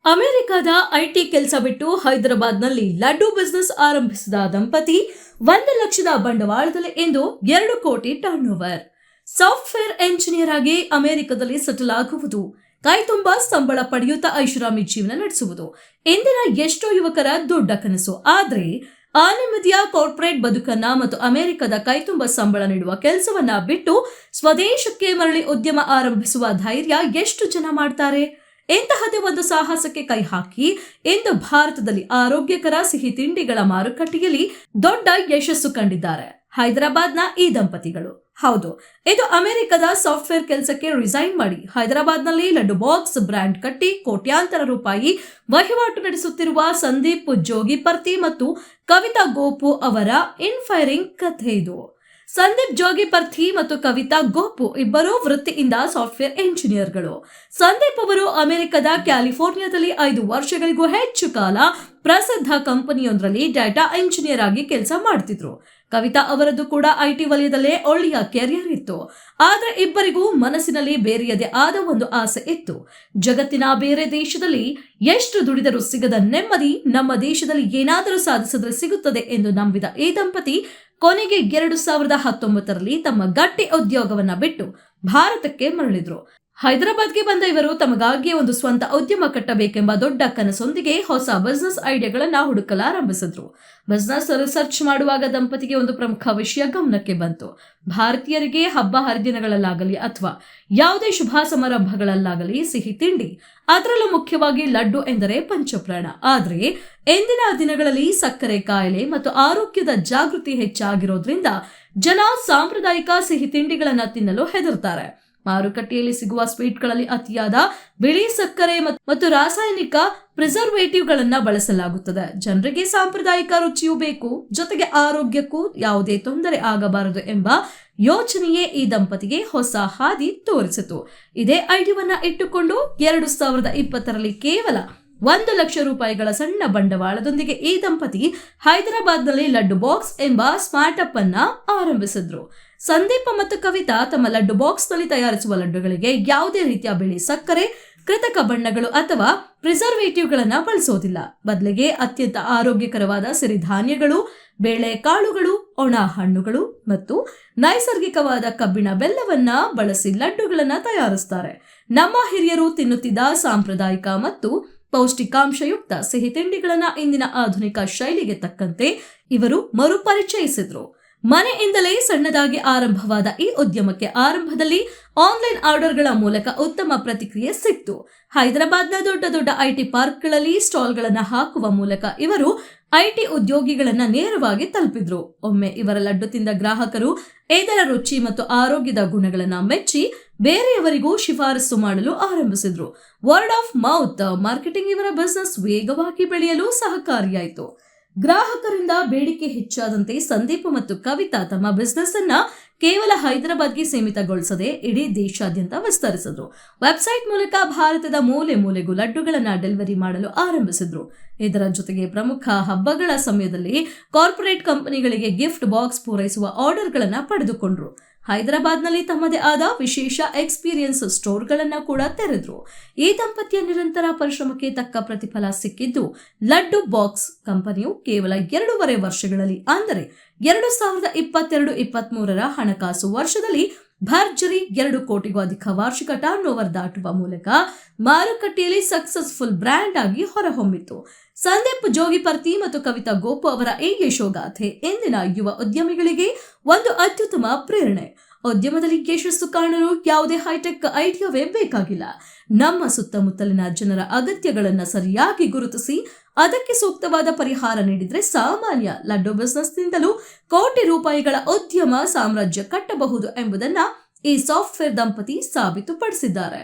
ಅಮೆರಿಕದ ಐಟಿ ಕೆಲಸ ಬಿಟ್ಟು ಹೈದರಾಬಾದ್ನಲ್ಲಿ ಲಡ್ಡು ಬಿಸಿನೆಸ್ ಆರಂಭಿಸಿದ ದಂಪತಿ 1,00,000 ಬಂಡವಾಳದಲ್ಲಿ ಇಂದು 2 ಕೋಟಿ ಟರ್ನ್ ಓವರ್. ಸಾಫ್ಟ್ವೇರ್ ಎಂಜಿನಿಯರ್ ಆಗಿ ಅಮೆರಿಕದಲ್ಲಿ ಸೆಟಲ್ ಆಗುವುದು, ಕೈ ತುಂಬಾ ಸಂಬಳ ಪಡೆಯುತ್ತಾ ಐಷಾರಾಮಿ ಜೀವನ ನಡೆಸುವುದು ಇಂದಿನ ಎಷ್ಟೋ ಯುವಕರ ದೊಡ್ಡ ಕನಸು. ಆದ್ರೆ ಆ ನೆಮ್ಮದಿಯ ಕಾರ್ಪೊರೇಟ್ ಬದುಕನ್ನ ಮತ್ತು ಅಮೆರಿಕದ ಕೈತುಂಬ ಸಂಬಳ ನೀಡುವ ಕೆಲಸವನ್ನ ಬಿಟ್ಟು ಸ್ವದೇಶಕ್ಕೆ ಮರಳಿ ಉದ್ಯಮ ಆರಂಭಿಸುವ ಧೈರ್ಯ ಎಷ್ಟು ಜನ ಮಾಡ್ತಾರೆ? ಇಂತಹದೇ ಒಂದು ಸಾಹಸಕ್ಕೆ ಕೈ ಹಾಕಿ ಇಂದು ಭಾರತದಲ್ಲಿ ಆರೋಗ್ಯಕರ ಸಿಹಿ ತಿಂಡಿಗಳ ಮಾರುಕಟ್ಟೆಯಲ್ಲಿ ದೊಡ್ಡ ಯಶಸ್ಸು ಕಂಡಿದ್ದಾರೆ ಹೈದರಾಬಾದ್ನ ಈ ದಂಪತಿಗಳು. ಹೌದು, ಇದು ಅಮೆರಿಕದ ಸಾಫ್ಟ್ವೇರ್ ಕೆಲಸಕ್ಕೆ ರಿಸೈನ್ ಮಾಡಿ ಹೈದರಾಬಾದ್ನಲ್ಲಿ ಲಡ್ಡು ಬಾಕ್ಸ್ ಬ್ರ್ಯಾಂಡ್ ಕಟ್ಟಿ ಕೋಟ್ಯಾಂತರ ರೂಪಾಯಿ ವಹಿವಾಟು ನಡೆಸುತ್ತಿರುವ ಸಂದೀಪ್ ಜೋಗಿಪರ್ತಿ ಮತ್ತು ಕವಿತಾ ಗೋಪು ಅವರ ಇನ್ಫೈರಿಂಗ್ ಕಥೆ ಇದು. ಸಂದೀಪ್ ಜೋಗಿಪರ್ತಿ ಮತ್ತು ಕವಿತಾ ಗೋಪು ಇಬ್ಬರು ವೃತ್ತಿಯಿಂದ ಸಾಫ್ಟ್ವೇರ್ ಎಂಜಿನಿಯರ್ಗಳು. ಸಂದೀಪ್ ಅವರು ಅಮೆರಿಕದ ಕ್ಯಾಲಿಫೋರ್ನಿಯಾದಲ್ಲಿ 5 ವರ್ಷಗಳಿಗೂ ಹೆಚ್ಚು ಕಾಲ ಪ್ರಸಿದ್ಧ ಕಂಪನಿಯೊಂದರಲ್ಲಿ ಡಾಟಾ ಎಂಜಿನಿಯರ್ ಆಗಿ ಕೆಲಸ ಮಾಡ್ತಿದ್ರು. ಕವಿತಾ ಅವರದ್ದು ಕೂಡ ಐಟಿ ವಲಯದಲ್ಲೇ ಒಳ್ಳೆಯ ಕೆರಿಯರ್ ಇತ್ತು. ಆದ್ರೆ ಇಬ್ಬರಿಗೂ ಮನಸ್ಸಿನಲ್ಲಿ ಬೇರೆಯದೇ ಆದ ಒಂದು ಆಸೆ ಇತ್ತು. ಜಗತ್ತಿನ ಬೇರೆ ದೇಶದಲ್ಲಿ ಎಷ್ಟು ದುಡಿದರೂ ಸಿಗದ ನೆಮ್ಮದಿ ನಮ್ಮ ದೇಶದಲ್ಲಿ ಏನಾದರೂ ಸಾಧಿಸಿದ್ರೆ ಸಿಗುತ್ತದೆ ಎಂದು ನಂಬಿದ ಈ ದಂಪತಿ ಕೊನೆಗೆ 2019ರಲ್ಲಿ ತಮ್ಮ ಗಟ್ಟಿ ಉದ್ಯೋಗವನ್ನ ಬಿಟ್ಟು ಭಾರತಕ್ಕೆ ಮರಳಿದ್ರು. ಹೈದರಾಬಾದ್ಗೆ ಬಂದ ಇವರು ತಮಗಾಗಿಯೇ ಒಂದು ಸ್ವಂತ ಉದ್ಯಮ ಕಟ್ಟಬೇಕೆಂಬ ದೊಡ್ಡ ಕನಸೊಂದಿಗೆ ಹೊಸ ಬಿಸಿನೆಸ್ ಐಡಿಯಾಗಳನ್ನ ಹುಡುಕಲಾರಂಭಿಸಿದ್ರು. ಬಿಸಿನೆಸ್ ರಿಸರ್ಚ್ ಮಾಡುವಾಗ ದಂಪತಿಗೆ ಒಂದು ಪ್ರಮುಖ ವಿಷಯ ಗಮನಕ್ಕೆ ಬಂತು. ಭಾರತೀಯರಿಗೆ ಹಬ್ಬ ಹರಿದಿನಗಳಲ್ಲಾಗಲಿ ಅಥವಾ ಯಾವುದೇ ಶುಭ ಸಮಾರಂಭಗಳಲ್ಲಾಗಲಿ ಸಿಹಿ ತಿಂಡಿ, ಅದರಲ್ಲೂ ಮುಖ್ಯವಾಗಿ ಲಡ್ಡು ಎಂದರೆ ಪಂಚಪ್ರಾಣ. ಆದ್ರೆ ಇಂದಿನ ದಿನಗಳಲ್ಲಿ ಸಕ್ಕರೆ ಕಾಯಿಲೆ ಮತ್ತು ಆರೋಗ್ಯದ ಜಾಗೃತಿ ಹೆಚ್ಚಾಗಿರೋದ್ರಿಂದ ಜನ ಸಾಂಪ್ರದಾಯಿಕ ಸಿಹಿ ತಿಂಡಿಗಳನ್ನ ತಿನ್ನಲು ಹೆದರ್ತಾರೆ. ಮಾರುಕಟ್ಟೆಯಲ್ಲಿ ಸಿಗುವ ಸ್ವೀಟ್ಗಳಲ್ಲಿ ಅತಿಯಾದ ಬಿಳಿ ಸಕ್ಕರೆ ಮತ್ತು ರಾಸಾಯನಿಕ ಪ್ರಿಸರ್ವೇಟಿವ್ ಗಳನ್ನ ಬಳಸಲಾಗುತ್ತದೆ. ಜನರಿಗೆ ಸಾಂಪ್ರದಾಯಿಕ ರುಚಿಯೂ ಬೇಕು, ಜೊತೆಗೆ ಆರೋಗ್ಯಕ್ಕೂ ಯಾವುದೇ ತೊಂದರೆ ಆಗಬಾರದು ಎಂಬ ಯೋಚನೆಯೇ ಈ ದಂಪತಿಗೆ ಹೊಸ ಹಾದಿ ತೋರಿಸಿತು. ಇದೇ ಐಡಿಯಾವನ್ನ ಇಟ್ಟುಕೊಂಡು 2020ರಲ್ಲಿ ಕೇವಲ 1,00,000 ರೂಪಾಯಿಗಳ ಸಣ್ಣ ಬಂಡವಾಳದೊಂದಿಗೆ ಈ ದಂಪತಿ ಹೈದರಾಬಾದ್ನಲ್ಲಿ ಲಡ್ಡು ಬಾಕ್ಸ್ ಎಂಬ ಸ್ಟಾರ್ಟ್ ಅಪ್ ಅನ್ನ ಆರಂಭಿಸಿದ್ರು. ಸಂದೀಪ ಮತ್ತು ಕವಿತಾ ತಮ್ಮ ಲಡ್ಡು ಬಾಕ್ಸ್ ನಲ್ಲಿ ತಯಾರಿಸುವ ಲಡ್ಡುಗಳಿಗೆ ಯಾವುದೇ ರೀತಿಯ ಬಿಳಿ ಸಕ್ಕರೆ, ಕೃತಕ ಬಣ್ಣಗಳು ಅಥವಾ ಪ್ರಿಸರ್ವೇಟಿವ್ ಗಳನ್ನ ಬಳಸೋದಿಲ್ಲ. ಬದಲಿಗೆ ಅತ್ಯಂತ ಆರೋಗ್ಯಕರವಾದ ಸಿರಿಧಾನ್ಯಗಳು, ಬೇಳೆಕಾಳುಗಳು, ಒಣ ಹಣ್ಣುಗಳು ಮತ್ತು ನೈಸರ್ಗಿಕವಾದ ಕಬ್ಬಿಣ ಬೆಲ್ಲವನ್ನ ಬಳಸಿ ಲಡ್ಡುಗಳನ್ನ ತಯಾರಿಸ್ತಾರೆ. ನಮ್ಮ ಹಿರಿಯರು ತಿನ್ನುತ್ತಿದ್ದ ಸಾಂಪ್ರದಾಯಿಕ ಮತ್ತು ಪೌಷ್ಟಿಕಾಂಶಯುಕ್ತ ಸಿಹಿ ತಿಂಡಿಗಳನ್ನ ಇಂದಿನ ಆಧುನಿಕ ಶೈಲಿಗೆ ತಕ್ಕಂತೆ ಇವರು ಮರುಪರಿಚಯಿಸಿದ್ರು. ಮನೆಯಿಂದಲೇ ಸಣ್ಣದಾಗಿ ಆರಂಭವಾದ ಈ ಉದ್ಯಮಕ್ಕೆ ಆರಂಭದಲ್ಲಿ ಆನ್ಲೈನ್ ಆರ್ಡರ್ಗಳ ಮೂಲಕ ಉತ್ತಮ ಪ್ರತಿಕ್ರಿಯೆ ಸಿಕ್ತು. ಹೈದರಾಬಾದ್ನ ದೊಡ್ಡ ದೊಡ್ಡ ಐಟಿ ಪಾರ್ಕ್ಗಳಲ್ಲಿ ಸ್ಟಾಲ್ಗಳನ್ನ ಹಾಕುವ ಮೂಲಕ ಇವರು ಐಟಿ ಉದ್ಯೋಗಿಗಳನ್ನ ನೇರವಾಗಿ ತಲುಪಿದ್ರು. ಒಮ್ಮೆ ಇವರ ಲಡ್ಡು ತಿಂದ ಗ್ರಾಹಕರು ಇದರ ರುಚಿ ಮತ್ತು ಆರೋಗ್ಯದ ಗುಣಗಳನ್ನ ಮೆಚ್ಚಿ ಬೇರೆಯವರಿಗೂ ಶಿಫಾರಸು ಮಾಡಲು ಆರಂಭಿಸಿದ್ರು. ವರ್ಡ್ ಆಫ್ ಮೌತ್ ಮಾರ್ಕೆಟಿಂಗ್ ಇವರ ಬಿಸಿನೆಸ್ ವೇಗವಾಗಿ ಬೆಳೆಯಲು ಸಹಕಾರಿಯಾಯಿತು. ಗ್ರಾಹಕರಿಂದ ಬೇಡಿಕೆ ಹೆಚ್ಚಾದಂತೆ ಸಂದೀಪ್ ಮತ್ತು ಕವಿತಾ ತಮ್ಮ ಬಿಸಿನೆಸ್ ಅನ್ನ ಕೇವಲ ಹೈದರಾಬಾದ್ಗೆ ಸೀಮಿತಗೊಳಿಸದೆ ಇಡೀ ದೇಶಾದ್ಯಂತ ವಿಸ್ತರಿಸಿದ್ರು. ವೆಬ್ಸೈಟ್ ಮೂಲಕ ಭಾರತದ ಮೂಲೆ ಮೂಲೆಗೂ ಲಡ್ಡುಗಳನ್ನ ಡೆಲಿವರಿ ಮಾಡಲು ಆರಂಭಿಸಿದ್ರು. ಇದರ ಜೊತೆಗೆ ಪ್ರಮುಖ ಹಬ್ಬಗಳ ಸಮಯದಲ್ಲಿ ಕಾರ್ಪೊರೇಟ್ ಕಂಪನಿಗಳಿಗೆ ಗಿಫ್ಟ್ ಬಾಕ್ಸ್ ಪೂರೈಸುವ ಆರ್ಡರ್ಗಳನ್ನ ಪಡೆದುಕೊಂಡ್ರು. ಹೈದರಾಬಾದ್ನಲ್ಲಿ ತಮ್ಮದೇ ಆದ ವಿಶೇಷ ಎಕ್ಸ್ಪೀರಿಯನ್ಸ್ ಸ್ಟೋರ್ಗಳನ್ನ ಕೂಡ ತೆರೆದ್ರು. ಈ ದಂಪತಿಯ ನಿರಂತರ ಪರಿಶ್ರಮಕ್ಕೆ ತಕ್ಕ ಪ್ರತಿಫಲ ಸಿಕ್ಕಿದ್ದು ಲಡ್ಡು ಬಾಕ್ಸ್ ಕಂಪನಿಯು ಕೇವಲ 2.5 ವರ್ಷಗಳಲ್ಲಿ ಅಂದರೆ 2022-23ರ ಹಣಕಾಸು ವರ್ಷದಲ್ಲಿ ಭರ್ಜರಿ 2 ಕೋಟಿಗೂ ಅಧಿಕ ವಾರ್ಷಿಕ ಟರ್ನ್ ಓವರ್ ದಾಟುವ ಮೂಲಕ ಮಾರುಕಟ್ಟೆಯಲ್ಲಿ ಸಕ್ಸಸ್ಫುಲ್ ಬ್ರ್ಯಾಂಡ್ ಆಗಿ ಹೊರಹೊಮ್ಮಿತು. ಸಂದೀಪ್ ಜೋಗಿಪರ್ತಿ ಮತ್ತು ಕವಿತಾ ಗೋಪು ಅವರ ಈ ಯಶೋಗಾಥೆ ಇಂದಿನ ಯುವ ಉದ್ಯಮಿಗಳಿಗೆ ಒಂದು ಅತ್ಯುತ್ತಮ ಪ್ರೇರಣೆ. ಉದ್ಯಮದಲ್ಲಿ ಯಶಸ್ಸು ಕಾಣಲು ಯಾವುದೇ ಹೈಟೆಕ್ ಐಡಿಯಾವೇ ಬೇಕಾಗಿಲ್ಲ. ನಮ್ಮ ಸುತ್ತಮುತ್ತಲಿನ ಜನರ ಅಗತ್ಯಗಳನ್ನ ಸರಿಯಾಗಿ ಗುರುತಿಸಿ ಅದಕ್ಕೆ ಸೂಕ್ತವಾದ ಪರಿಹಾರ ನೀಡಿದ್ರೆ ಸಾಮಾನ್ಯ ಲಡ್ಡು ಬಿಸಿನೆಸ್ನಿಂದಲೂ ಕೋಟಿ ರೂಪಾಯಿಗಳ ಉದ್ಯಮ ಸಾಮ್ರಾಜ್ಯ ಕಟ್ಟಬಹುದು ಎಂಬುದನ್ನ ಈ ಸಾಫ್ಟ್ವೇರ್ ದಂಪತಿ ಸಾಬೀತುಪಡಿಸಿದ್ದಾರೆ.